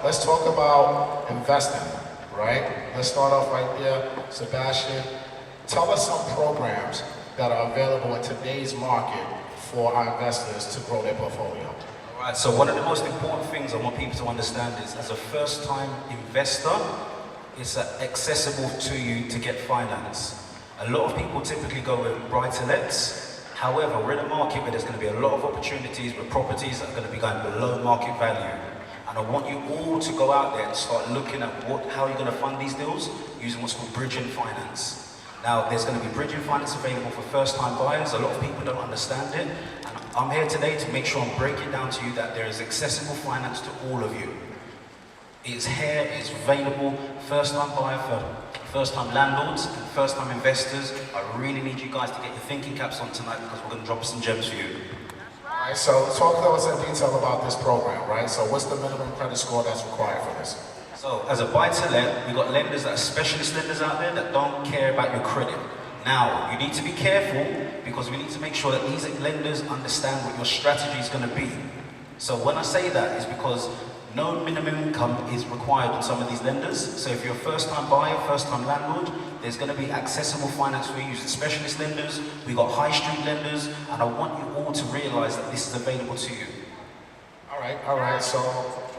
let's talk about investing, right? Let's start off right there. Sebastian, tell us some programs that are available in today's market for our investors to grow their portfolio. All right, so one of the most important things I want people to understand is, as a first-time investor, it's accessible to you to get finance. A lot of people typically go with buy-to-lets. However, we're in a market where there's going to be a lot of opportunities with properties that are going to be going below market value. And I want you all to go out there and start looking at how you're going to fund these deals using what's called bridging finance. Now, there's going to be bridging finance available for first-time buyers. A lot of people don't understand it. And I'm here today to make sure I'm breaking down to you that there is accessible finance to all of you. It's here, it's available, first-time buyer for first-time landlords and first-time investors. I really need you guys to get your thinking caps on tonight because we're going to drop some gems for you. All right, so talk to us in detail about this program, right? So what's the minimum credit score that's required for this? So, as a buy-to-let, we've got lenders that are specialist lenders out there that don't care about your credit. Now, you need to be careful because we need to make sure that these lenders understand what your strategy is going to be. So when I say that, it's because no minimum income is required on some of these lenders. So if you're a first-time buyer, first-time landlord, there's going to be accessible finance for you using specialist lenders. We've got high street lenders, and I want you all to realize that this is available to you. All right, so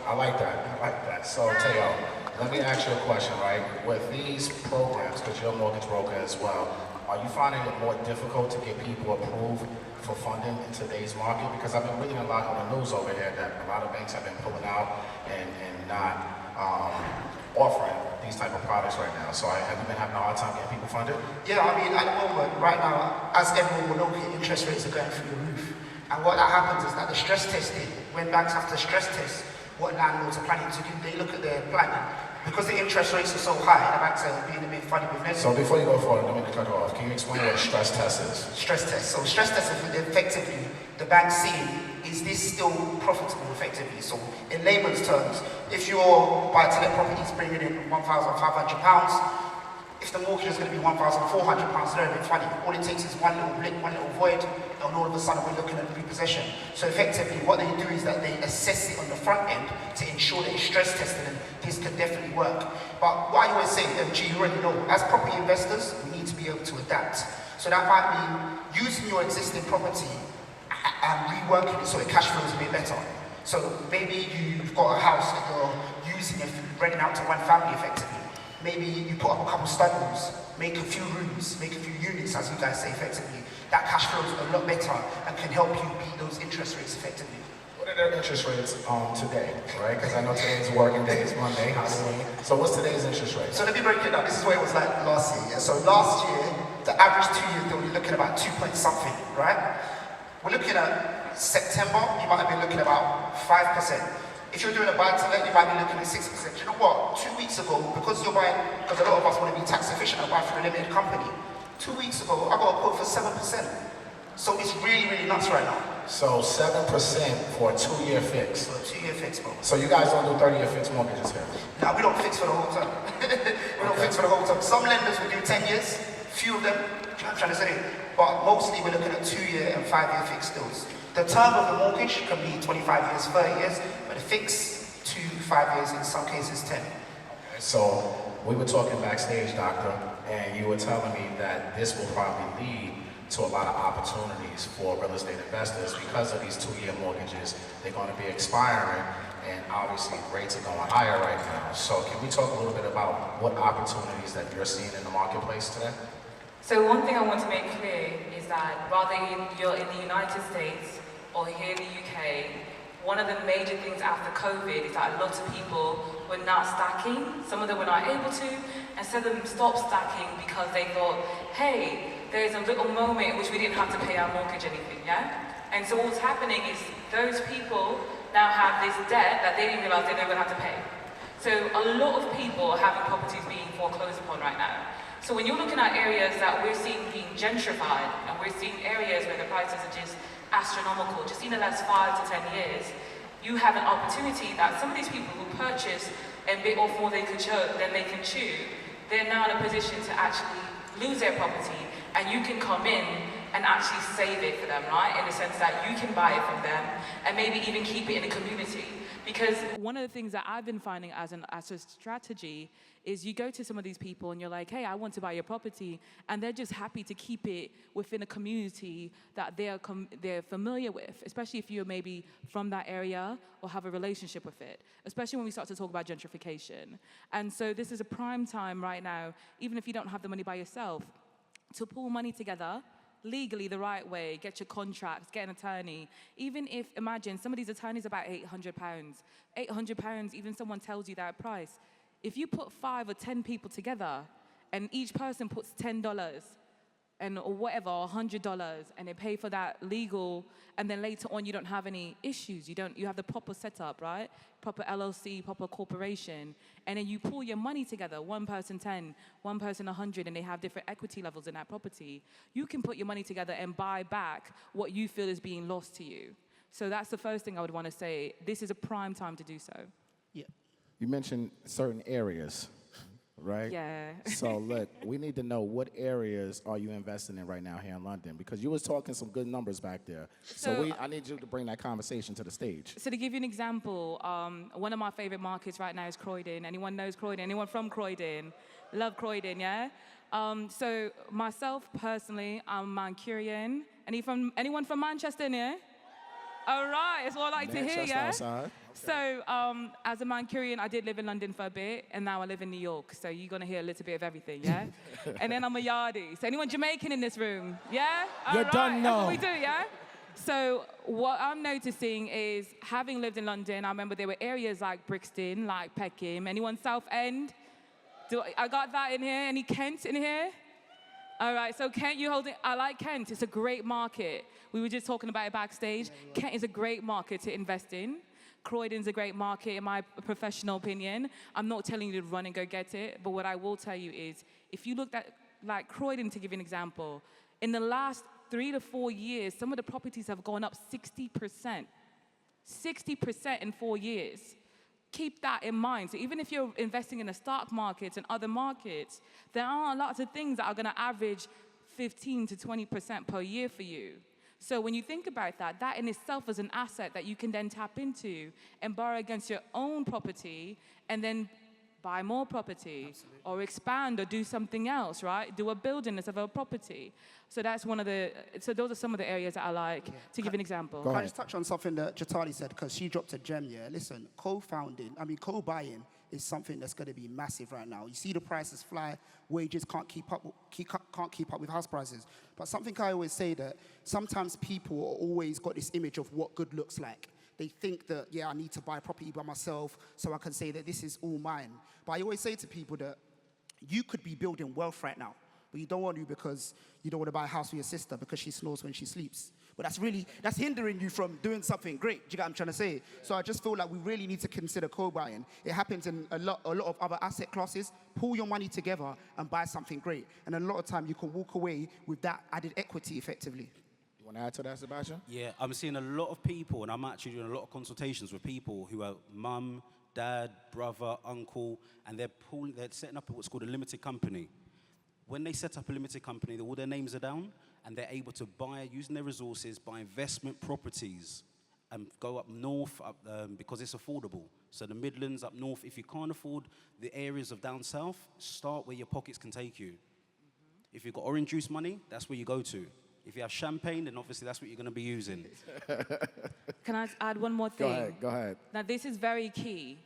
I like that. So Tayo, let me ask you a question, right? With these programs, because you're a mortgage broker as well, are you finding it more difficult to get people approved for funding in today's market? Because I've been reading a lot on the news over here that a lot of banks have been pulling out and not offering these type of products right now. So have you been having a hard time getting people funded? Yeah, I mean, at the moment, right now, as everyone will know, interest rates are going through the roof. And what that happens is that the stress testing, when banks have to stress test what landlords are planning to do, they look at their planning. Because the interest rates are so high, the banks are being a bit funny with lending. So before you go forward, let me cut you off. Can you explain what a stress test is? Stress test. So stress test is effectively the bank seeing, is this still profitable effectively? So in layman's terms, if your buy-to-let property is bringing in £1,500, if the mortgage is going to be £1,400, they're a bit funny. All it takes is one little blip, one little void, and all of a sudden we're looking at repossession. So effectively what they do is that they assess it on the front end to ensure that it's stress tested and this can definitely work. But what I always say, you already know, as property investors, we need to be able to adapt. So that might mean using your existing property and reworking it so it cash flows a bit better. So maybe you've got a house that you're using it, renting out to one family effectively. Maybe you put up a couple study rooms, make a few rooms, make a few units, as you guys say effectively. That cash flows a lot better and can help you beat those interest rates effectively. What are their interest rates today, right? Because I know today's working day, it's Monday, Halloween. So what's today's interest rate? So let me break it down. This is what it was like last year. Yeah? So last year, the average 2 years, they were looking at about 2 point something, right? We're looking at September, you might have been looking at about 5%. If you're doing a buy-to-let, you might be looking at 6%. You know what? 2 weeks ago, because you're buying, because a lot of us want to be tax efficient and buy for a limited company. 2 weeks ago, I got a quote for 7%. So it's really, really nuts right now. So 7% for a 2-year fix. For a 2-year fix, bro. So you guys don't do 30-year fixed mortgages here? No, we don't fix for the whole term. We don't fix for the whole term. Some lenders will do 10 years, few of them, I'm trying to say, but mostly we're looking at 2-year and 5-year fixed deals. The term of the mortgage can be 25 years, 30 years, but the fix 2, 5 years, in some cases 10. Okay, so we were talking backstage, doctor, and you were telling me that this will probably lead to a lot of opportunities for real estate investors because of these 2-year mortgages. They're going to be expiring, and obviously rates are going higher right now. So can we talk a little bit about what opportunities that you're seeing in the marketplace today? So one thing I want to make clear is that whether you're in the United States or here in the UK, one of the major things after COVID is that a lot of people were not stacking. Some of them were not able to, and some of them stopped stacking because they thought, hey, there's a little moment in which we didn't have to pay our mortgage anything, yeah? And so what's happening is those people now have this debt that they didn't realize they were going to have to pay. So a lot of people are having properties being foreclosed upon right now. So when you're looking at areas that we're seeing being gentrified, and we're seeing areas where the prices are just astronomical, just in the last 5 to 10 years, you have an opportunity that some of these people who purchase a bit off more than they can chew, they're now in a position to actually lose their property, and you can come in and actually save it for them, right? In the sense that you can buy it from them and maybe even keep it in the community. Because one of the things that I've been finding as a strategy is you go to some of these people and you're like, hey, I want to buy your property, and they're just happy to keep it within a community that they're familiar with, especially if you're maybe from that area or have a relationship with it, especially when we start to talk about gentrification. And so this is a prime time right now, even if you don't have the money by yourself, to pull money together legally the right way, get your contracts, get an attorney. Even if, imagine, some of these attorneys are about £800. £800, even someone tells you that price. If you put 5 or 10 people together and each person puts $10 and or whatever, or $100, and they pay for that legal, and then later on you don't have any issues. You have the proper setup, right? Proper LLC, proper corporation, and then you pull your money together, one person 10, one person 100, and they have different equity levels in that property. You can put your money together and buy back what you feel is being lost to you. So that's the first thing I would want to say. This is a prime time to do so. Yeah. You mentioned certain areas, right? Yeah. So look, we need to know what areas are you investing in right now here in London, because you was talking some good numbers back there. So I need you to bring that conversation to the stage. So to give you an example, one of my favorite markets right now is Croydon. Anyone knows Croydon? Anyone from Croydon? Love Croydon, yeah? So myself personally, I'm Mancunian. Anyone from Manchester here? All right, it's what I like to hear, yeah? Outside. Okay. So, as a Mancunian, I did live in London for a bit, and now I live in New York. So you're gonna hear a little bit of everything, yeah? And then I'm a yardie. So anyone Jamaican in this room, yeah? You're done now. That's what we do, yeah? So what I'm noticing is, having lived in London, I remember there were areas like Brixton, like Peckham. Anyone South End? I got that in here. Any Kent in here? All right, so Kent, you hold it. I like Kent. It's a great market. We were just talking about it backstage. Yeah. Kent is a great market to invest in. Croydon's a great market, in my professional opinion. I'm not telling you to run and go get it, but what I will tell you is, if you looked at, like Croydon, to give you an example, in the last 3 to 4 years, some of the properties have gone up 60%. 60% in 4 years. Keep that in mind. So even if you're investing in the stock markets and other markets, there are lots of things that are going to average 15 to 20% per year for you. So when you think about that, that in itself is an asset that you can then tap into and borrow against your own property and then buy more property. Absolutely. Or expand or do something else, right? Do a building instead of a property. So that's so those are some of the areas that I like. Yeah. To give an example. Can I just touch on something that Jatali said, because she dropped a gem, yeah? Listen, co-buying is something that's going to be massive right now. You see the prices fly, wages can't keep up with house prices. But something I always say, that sometimes people are always got this image of what good looks like. They think that, yeah, I need to buy a property by myself so I can say that this is all mine. But I always say to people that you could be building wealth right now, but you don't want to, because you don't want to buy a house for your sister because she snores when she sleeps. But that's hindering you from doing something great. Do you get what I'm trying to say? So I just feel like we really need to consider co-buying. It happens in a lot of other asset classes. Pull your money together and buy something great. And a lot of time you can walk away with that added equity effectively. You want to add to that, Sebastian? Yeah, I'm seeing a lot of people, and I'm actually doing a lot of consultations with people who are mum, dad, brother, uncle, and they're setting up what's called a limited company. When they set up a limited company, all their names are down, and they're able to buy, using their resources, buy investment properties and go up north because it's affordable. So the Midlands up north, if you can't afford the areas of down south, start where your pockets can take you. Mm-hmm. If you've got orange juice money, that's where you go to. If you have champagne, then obviously that's what you're going to be using. Can I add one more thing? Go ahead. Now, this is very key.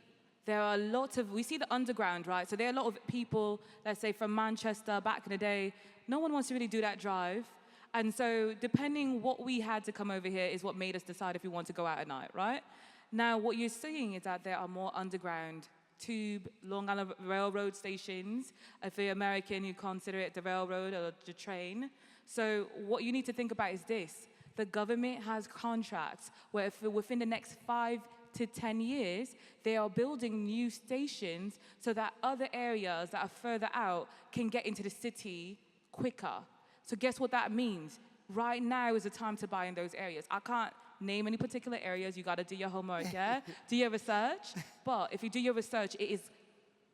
There are a lot of, we see the underground, right? So there are a lot of people, let's say from Manchester back in the day, no one wants to really do that drive. And so depending what we had to come over here is what made us decide if we want to go out at night, right? Now, what you're seeing is that there are more underground tube, Long Island Railroad stations. If you're American, you consider it the railroad or the train. So what you need to think about is this. The government has contracts where if within the next 5 to 10 years, they are building new stations so that other areas that are further out can get into the city quicker. So guess what that means? Right now is the time to buy in those areas. I can't name any particular areas. You got to do your homework, yeah? Do your research. But if you do your research, it is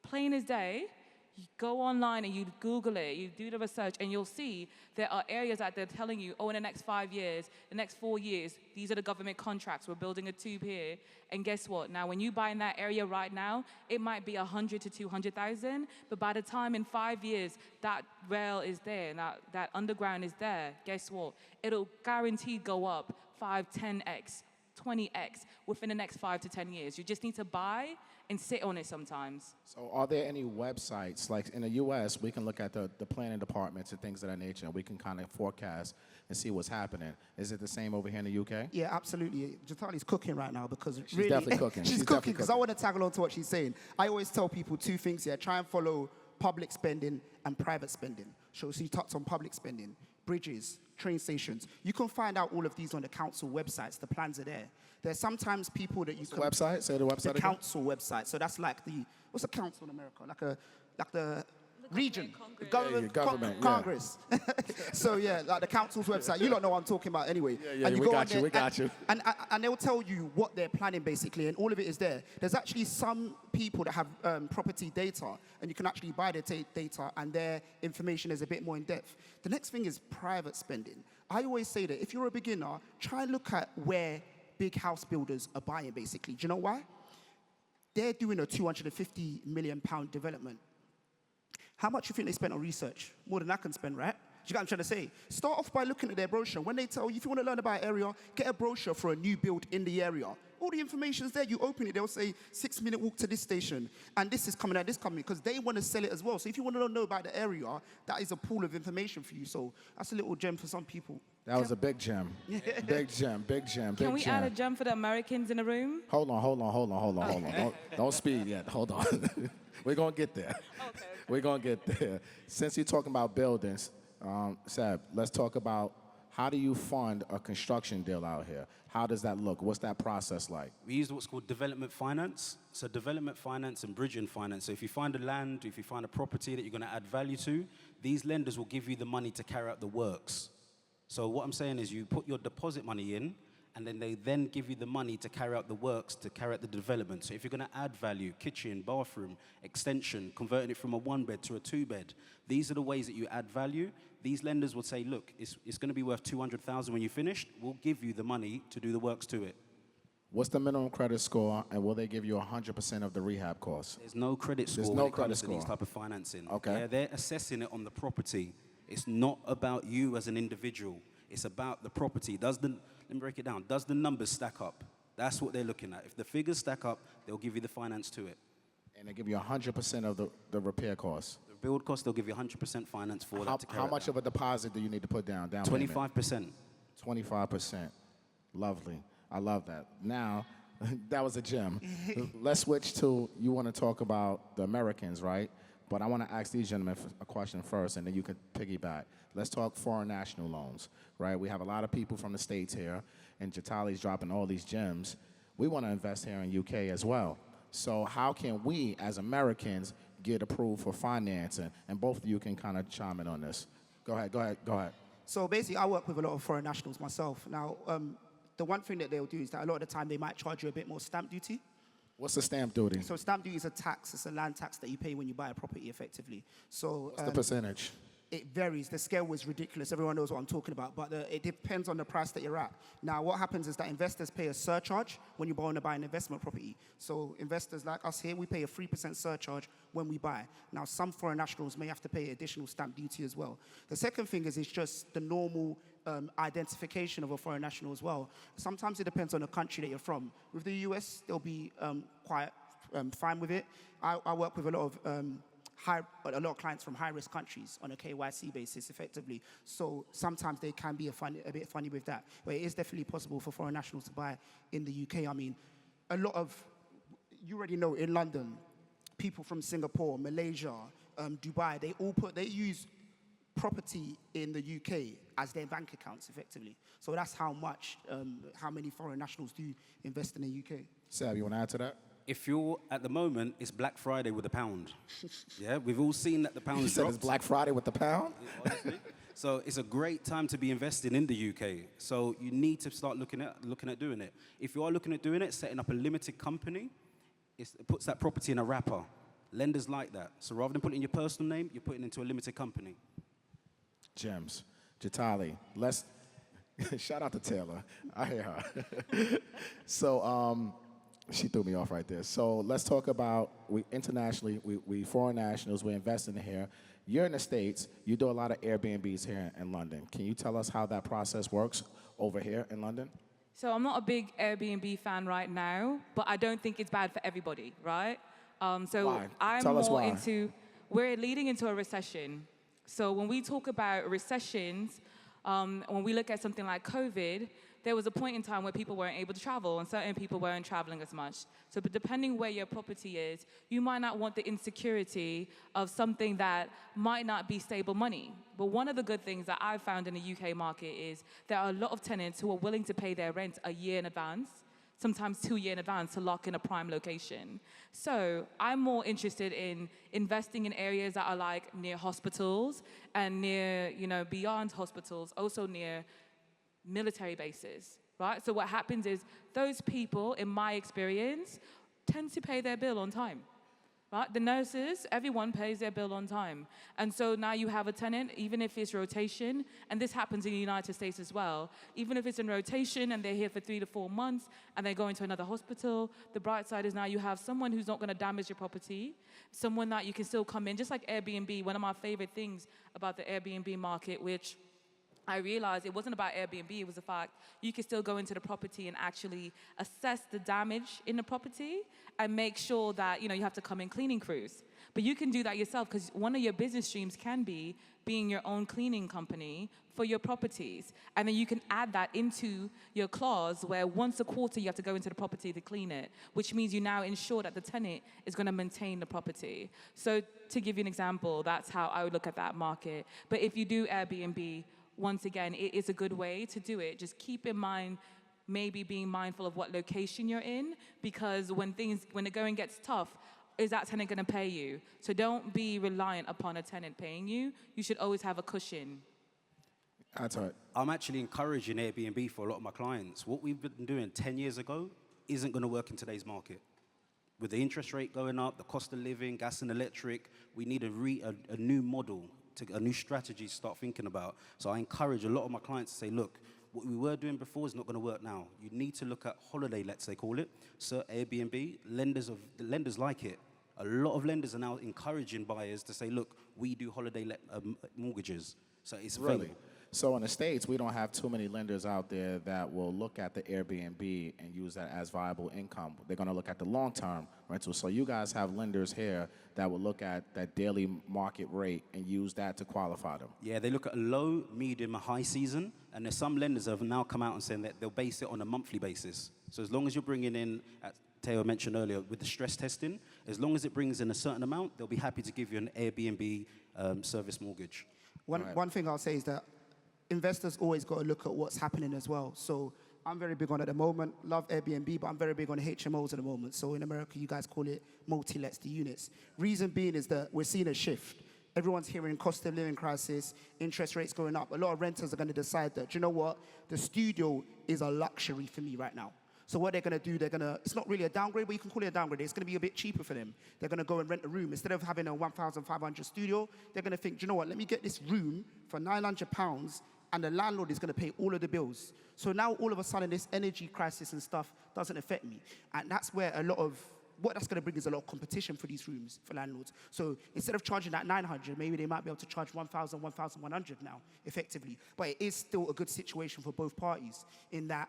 plain as day. You go online and you Google it, you do the research, and you'll see there are areas that they're telling you, oh, in the next 5 years, the next 4 years, these are the government contracts. We're building a tube here. And guess what? Now, when you buy in that area right now, it might be 100 to 200,000, but by the time in 5 years that rail is there, and that underground is there, guess what? It'll guaranteed go up 5, 10x. 20x within the next 5 to 10 years. You just need to buy and sit on it sometimes. So are there any websites, like in the US, we can look at the planning departments and things of that nature, and we can kind of forecast and see what's happening. Is it the same over here in the UK? Yeah, absolutely. Jatali's cooking right now because She's really, definitely cooking. she's She's cooking definitely because I want to tag along to what she's saying. I always tell people 2 things here. Try and follow public spending and private spending. So you touched on public spending, bridges, train stations. You can find out all of these on the council websites. The plans are there. There's sometimes people that you can... The website? Say the website The again. council website. So that's like the... What's a council in America? Like the region. The government. Government, yeah. Congress. So yeah, like the council's website. You don't know what I'm talking about anyway. Yeah, And you we go got on you, there we got you. And they'll tell you what they're planning basically, and all of it is there. There's actually some people that have property data, and you can actually buy their data, and their information is a bit more in depth. The next thing is private spending. I always say that if you're a beginner, try and look at where big house builders are buying basically. Do you know why? They're doing a £250 million development. How much do you think they spent on research? More than I can spend, right? Do you get what I'm trying to say? Start off by looking at their brochure. When they tell you, if you want to learn about an area, get a brochure for a new build in the area. All the information's there. You open it, they'll say 6-minute walk to this station, and this is coming out this company, because they want to sell it as well. So if you want to know about the area, that is a pool of information for you. So that's a little gem for some people. That was a big gem. Big gem, big gem, big Can we gem. add a gem for the Americans in the room? Hold on. Don't speed yet. Hold on. We're going to get there. Okay. We're going to get there. Since you're talking about buildings, Seb, let's talk about how do you fund a construction deal out here? How does that look? What's that process like? We use what's called development finance. So development finance and bridging finance. So if you find a land, if you find a property that you're going to add value to, these lenders will give you the money to carry out the works. So what I'm saying is you put your deposit money in, and then they then give you the money to carry out the works, to carry out the development. So if you're going to add value, kitchen, bathroom, extension, converting it from a 1-bed to a 2-bed, these are the ways that you add value. These lenders will say, look, it's going to be worth $200,000 when you're finished. We'll give you the money to do the works to it. What's the minimum credit score, and will they give you 100% of the rehab costs? There's no credit score There's when no it credit comes to these score. type of financing. Okay. Yeah, they're assessing it on the property. It's not about you as an individual. It's about the property. Let me break it down. Does the numbers stack up? That's what they're looking at. If the figures stack up, they'll give you the finance to it. And they give you 100% of the repair costs. The build cost, they'll give you 100% finance for that to carry How much of a deposit do you need to put down? 25%. 25%. Lovely. I love that. Now, that was a gem. Let's switch to, you want to talk about the Americans, right? But I want to ask these gentlemen a question first, and then you can piggyback. Let's talk foreign national loans, right? We have a lot of people from the States here, and Jatali's dropping all these gems. We want to invest here in UK as well. So how can we, as Americans, get approved for financing? And both of you can kind of chime in on this. Go ahead. So basically, I work with a lot of foreign nationals myself. Now, the one thing that they'll do is that a lot of the time they might charge you a bit more stamp duty. What's the stamp duty? So stamp duty is a tax. It's a land tax that you pay when you buy a property, effectively. So What's the percentage? It varies. The scale was ridiculous. Everyone knows what I'm talking about, but it depends on the price that you're at. Now, what happens is that investors pay a surcharge when you want to buy an investment property. So investors like us here, we pay a 3% surcharge when we buy. Now, some foreign nationals may have to pay additional stamp duty as well. The second thing is it's just the normal identification of a foreign national as well. Sometimes it depends on the country that you're from. With the US, they'll be quite fine with it. I work with a lot of clients from high-risk countries on a KYC basis, effectively. So sometimes they can be a bit funny with that. But it is definitely possible for foreign nationals to buy in the UK. I mean, you already know, in London, people from Singapore, Malaysia, Dubai, they use property in the UK as their bank accounts, effectively. So that's how many foreign nationals do invest in the UK. Sab, you want to add to that? If you're, at the moment, it's Black Friday with the pound. Yeah, we've all seen that the pound You said dropped. it's Black Friday with the pound? Honestly. So it's a great time to be investing in the UK. So you need to start looking at doing it. If you are looking at doing it, setting up a limited company, it puts that property in a wrapper. Lenders like that. So rather than putting in your personal name, you're putting it into a limited company. Gems. Jatali, let's shout out to Taylor. I hear her. So she threw me off right there. So let's talk about we internationally, we foreign nationals, we're investing in here. You're in the States, you do a lot of Airbnbs here in London. Can you tell us how that process works over here in London? So I'm not a big Airbnb fan right now, but I don't think it's bad for everybody, right? Why? I'm Tell us more why. into, we're leading into a recession. So when we talk about recessions, when we look at something like COVID, there was a point in time where people weren't able to travel and certain people weren't traveling as much. So but depending where your property is, you might not want the insecurity of something that might not be stable money. But one of the good things that I've found in the UK market is there are a lot of tenants who are willing to pay their rent a year in advance, sometimes 2 years in advance to lock in a prime location. So I'm more interested in investing in areas that are like near hospitals and near, beyond hospitals, also near military bases, right? So what happens is those people, in my experience, tend to pay their bill on time, right? The nurses, everyone pays their bill on time. And so now you have a tenant, even if it's rotation, and this happens in the United States as well, even if it's in rotation and they're here for 3 to 4 months and they go into another hospital, the bright side is now you have someone who's not gonna damage your property, someone that you can still come in, just like Airbnb. One of my favorite things about the Airbnb market, which I realized it wasn't about Airbnb, it was the fact you can still go into the property and actually assess the damage in the property and make sure that, you have to come in cleaning crews. But you can do that yourself because one of your business streams can be being your own cleaning company for your properties. And then you can add that into your clause where once a quarter you have to go into the property to clean it, which means you now ensure that the tenant is going to maintain the property. So to give you an example, that's how I would look at that market. But if you do Airbnb, once again, it is a good way to do it. Just keep in mind, maybe being mindful of what location you're in, because when the going gets tough, is that tenant going to pay you? So don't be reliant upon a tenant paying you. You should always have a cushion. That's right. I'm actually encouraging Airbnb for a lot of my clients. What we've been doing 10 years ago isn't going to work in today's market. With the interest rate going up, the cost of living, gas and electric, we need a new model, a new strategy to start thinking about. So I encourage a lot of my clients to say, look, what we were doing before is not going to work now. You need to look at holiday lets, they call it. So Airbnb, lenders like it. A lot of lenders are now encouraging buyers to say, look, we do holiday mortgages. So it's Really? So in the States, we don't have too many lenders out there that will look at the Airbnb and use that as viable income. They're going to look at the long-term rental. So you guys have lenders here that will look at that daily market rate and use that to qualify them. Yeah, they look at a low, medium, and high season. And there's some lenders that have now come out and saying that they'll base it on a monthly basis. So as long as you're bringing in, as Tayo mentioned earlier, with the stress testing, as long as it brings in a certain amount, they'll be happy to give you an Airbnb service mortgage. One thing I'll say is that investors always got to look at what's happening as well. So I'm very big on it at the moment, love Airbnb, but I'm very big on HMOs at the moment. So in America, you guys call it multi-lets, the units. Reason being is that we're seeing a shift. Everyone's hearing cost of living crisis, interest rates going up. A lot of renters are going to decide that, do you know what? The studio is a luxury for me right now. So what they're going to do, it's not really a downgrade, but you can call it a downgrade. It's going to be a bit cheaper for them. They're going to go and rent a room. Instead of having a 1,500 studio, they're going to think, do you know what? Let me get this room for £900 and the landlord is going to pay all of the bills. So now all of a sudden this energy crisis and stuff doesn't affect me. And that's where what that's going to bring is a lot of competition for these rooms, for landlords. So instead of charging that 900, maybe they might be able to charge 1,000, 1,100 now, effectively. But it is still a good situation for both parties in that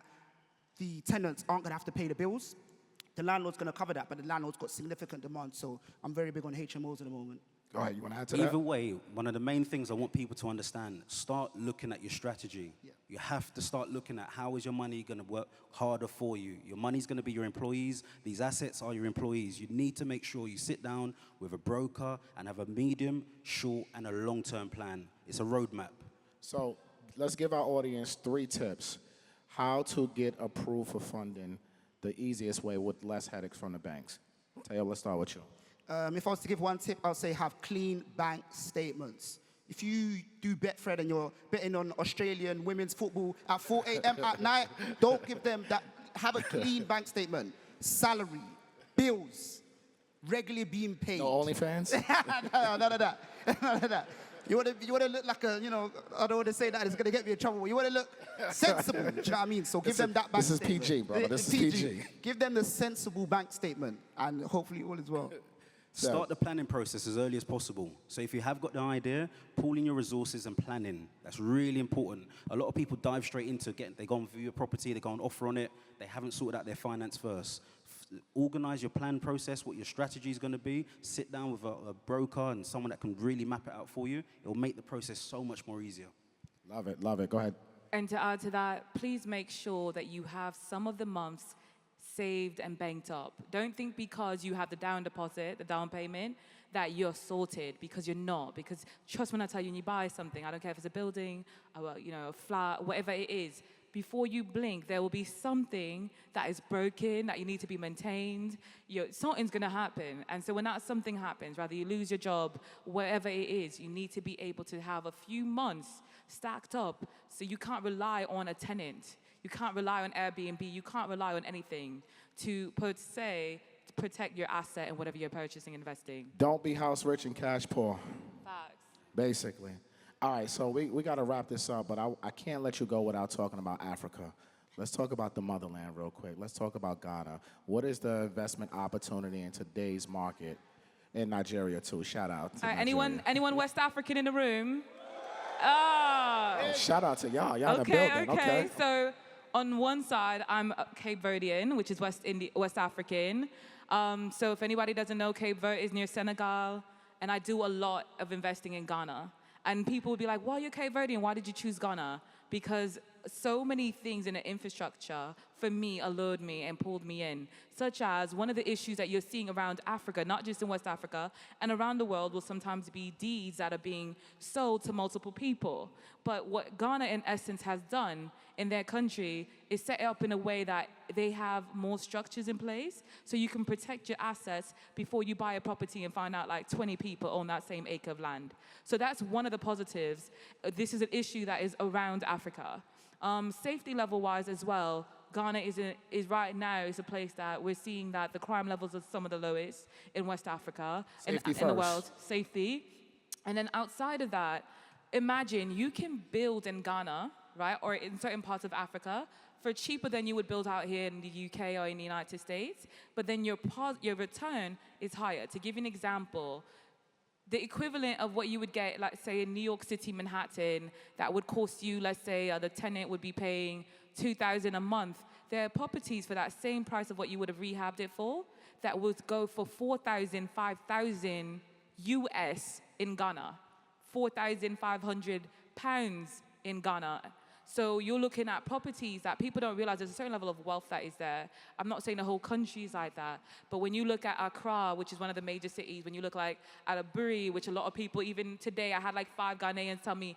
the tenants aren't going to have to pay the bills. The landlord's going to cover that, but the landlord's got significant demand. So I'm very big on HMOs at the moment. Go ahead, you want to add to that? Either way, one of the main things I want people to understand, start looking at your strategy. Yeah. You have to start looking at how is your money going to work harder for you. Your money's going to be your employees. These assets are your employees. You need to make sure you sit down with a broker and have a medium, short, and a long-term plan. It's a roadmap. So let's give our audience 3 tips. How to get approved for funding the easiest way with less headaches from the banks. Tayo, let's start with you. If I was to give one tip, I'll say have clean bank statements. If you do Betfred and you're betting on Australian women's football at 4 a.m. at night, don't give them that. Have a clean bank statement. Salary, bills, regularly being paid. No OnlyFans? None of that. None of that. You want to look like a, I don't want to say that, it's going to get me in trouble. You want to look sensible, do you know what I mean? So give them that bank statement. This is PG, brother. This is PG. Give them the sensible bank statement, and hopefully all is well. Start the planning process as early as possible. So if you have got the idea, pool in your resources and planning. That's really important. A lot of people dive straight into they go and view a property, they go and offer on it. They haven't sorted out their finance first. Organize your plan process, what your strategy is going to be. Sit down with a broker and someone that can really map it out for you. It will make the process so much more easier. Love it, love it. Go ahead. And to add to that, please make sure that you have some of the months saved and banked up. Don't think because you have the down deposit, the down payment, that you're sorted, because you're not. Because trust when I tell you, when you buy something, I don't care if it's a building, or, a flat, whatever it is, before you blink, there will be something that is broken, that you need to be maintained. Something's going to happen. And so when that something happens, rather you lose your job, whatever it is, you need to be able to have a few months stacked up, so you can't rely on a tenant. You can't rely on Airbnb. You can't rely on anything to, per se, protect your asset and whatever you're purchasing, investing. Don't be house rich and cash poor. Facts. Basically. All right, so we got to wrap this up, but I can't let you go without talking about Africa. Let's talk about the motherland real quick. Let's talk about Ghana. What is the investment opportunity in today's market? In Nigeria, too. Shout out to Nigeria. Anyone West African in the room? Oh, shout out to y'all. Y'all in the building. Okay. So on one side, I'm Cape Verdean, which is West African. So if anybody doesn't know, Cape Verde is near Senegal, and I do a lot of investing in Ghana. And people would be like, well, you're Cape Verdean, why did you choose Ghana? Because so many things in the infrastructure, for me, allured me and pulled me in. Such as one of the issues that you're seeing around Africa, not just in West Africa, and around the world will sometimes be deeds that are being sold to multiple people. But what Ghana, in essence, has done in their country is set it up in a way that they have more structures in place, so you can protect your assets before you buy a property and find out like 20 people own that same acre of land. So that's one of the positives. This is an issue that is around Africa. Safety level-wise as well, Ghana is right now is a place that we're seeing that the crime levels are some of the lowest in West Africa in the world. Safety. And then outside of that, imagine you can build in Ghana, right, or in certain parts of Africa for cheaper than you would build out here in the UK or in the United States, but then your return is higher. To give you an example, the equivalent of what you would get, like, say, in New York City, Manhattan, that would cost you, let's say, the tenant would be paying $2,000 a month. There are properties for that same price of what you would have rehabbed it for that would go for $4,000, $5,000 US in Ghana, £4,500 in Ghana. So you're looking at properties that people don't realize there's a certain level of wealth that is there. I'm not saying the whole country is like that, but when you look at Accra, which is one of the major cities, when you look like at Aburi, which a lot of people, even today, I had like 5 Ghanaians tell me,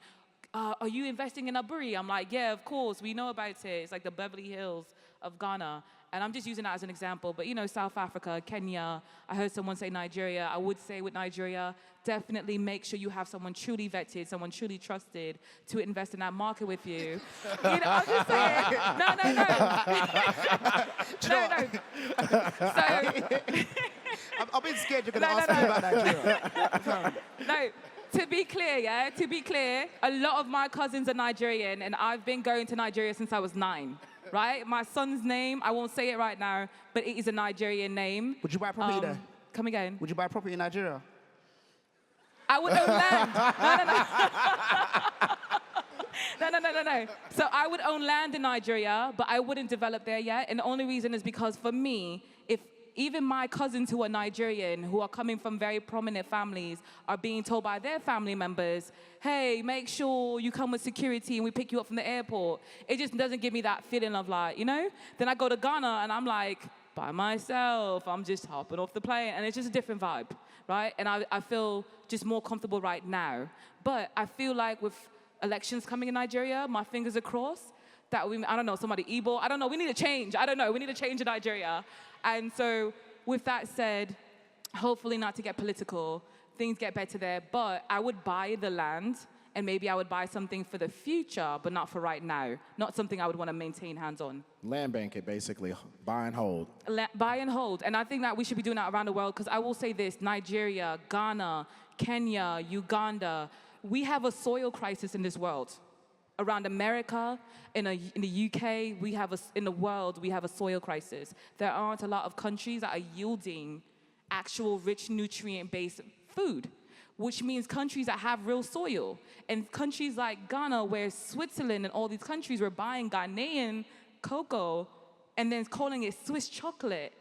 are you investing in Aburi? I'm like, yeah, of course, we know about it. It's like the Beverly Hills of Ghana. And I'm just using that as an example. But, South Africa, Kenya, I heard someone say Nigeria. I would say with Nigeria, definitely make sure you have someone truly vetted, someone truly trusted to invest in that market with you. I'm just saying. No. I've been scared you're going to ask me about Nigeria. No. To be clear, a lot of my cousins are Nigerian, and I've been going to Nigeria since I was 9, right? My son's name, I won't say it right now, but it is a Nigerian name. Would you buy property there? Come again? Would you buy property in Nigeria? I would own land. No. So I would own land in Nigeria, but I wouldn't develop there yet. And the only reason is because for me, even my cousins who are Nigerian, who are coming from very prominent families, are being told by their family members, hey, make sure you come with security and we pick you up from the airport. It just doesn't give me that feeling of like, Then I go to Ghana and I'm like, by myself, I'm just hopping off the plane. And it's just a different vibe, right? And I feel just more comfortable right now. But I feel like with elections coming in Nigeria, my fingers are crossed, that somebody Igbo, I don't know, we need a change. We need a change in Nigeria. And so with that said, hopefully not to get political, things get better there, but I would buy the land and maybe I would buy something for the future, but not for right now. Not something I would want to maintain hands-on. Land bank it, basically. Buy and hold. Buy and hold. And I think that we should be doing that around the world, because I will say this, Nigeria, Ghana, Kenya, Uganda, we have a soil crisis in this world. Around America, in the UK, in the world, we have a soil crisis. There aren't a lot of countries that are yielding actual rich nutrient-based food, which means countries that have real soil. And countries like Ghana, where Switzerland and all these countries were buying Ghanaian cocoa and then calling it Swiss chocolate,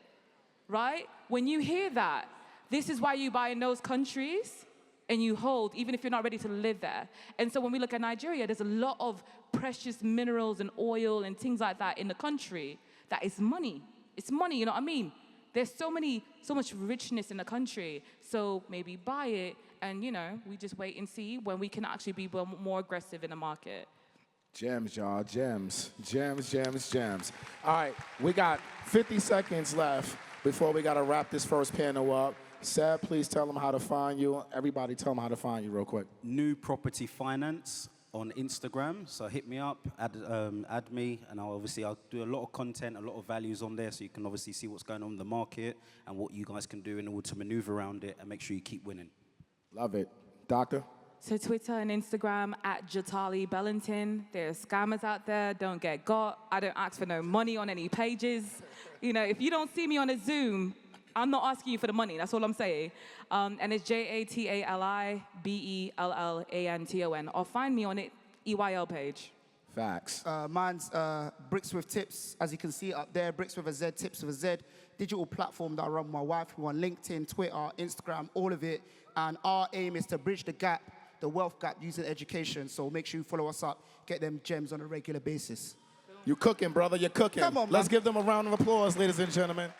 right? When you hear that, this is why you buy in those countries and you hold, even if you're not ready to live there. And so when we look at Nigeria, there's a lot of precious minerals and oil and things like that in the country that is money. It's money, you know what I mean? There's so much richness in the country. So maybe buy it and, we just wait and see when we can actually be more aggressive in the market. Gems, y'all, gems. Gems, gems, gems. All right, we got 50 seconds left before we got to wrap this first panel up. Seb, please tell them how to find you. Everybody tell them how to find you real quick. New Property Finance on Instagram. So hit me up, add me, and I'll do a lot of content, a lot of values on there, so you can obviously see what's going on in the market and what you guys can do in order to maneuver around it and make sure you keep winning. Love it. Doctor? So Twitter and Instagram at Jatali Bellington. There's scammers out there, don't get got. I don't ask for no money on any pages. If you don't see me on a Zoom, I'm not asking you for the money, that's all I'm saying. And it's JATALIBELLANTON. Or find me on it, EYL page. Facts. Mine's Bricks with Tips, as you can see up there, Bricks with a Z, Tips with a Z. Digital platform that I run with my wife. We're on LinkedIn, Twitter, Instagram, all of it. And our aim is to bridge the gap, the wealth gap, using education. So make sure you follow us up, get them gems on a regular basis. You cooking, brother, you're cooking. Come on, man. Let's give them a round of applause, ladies and gentlemen.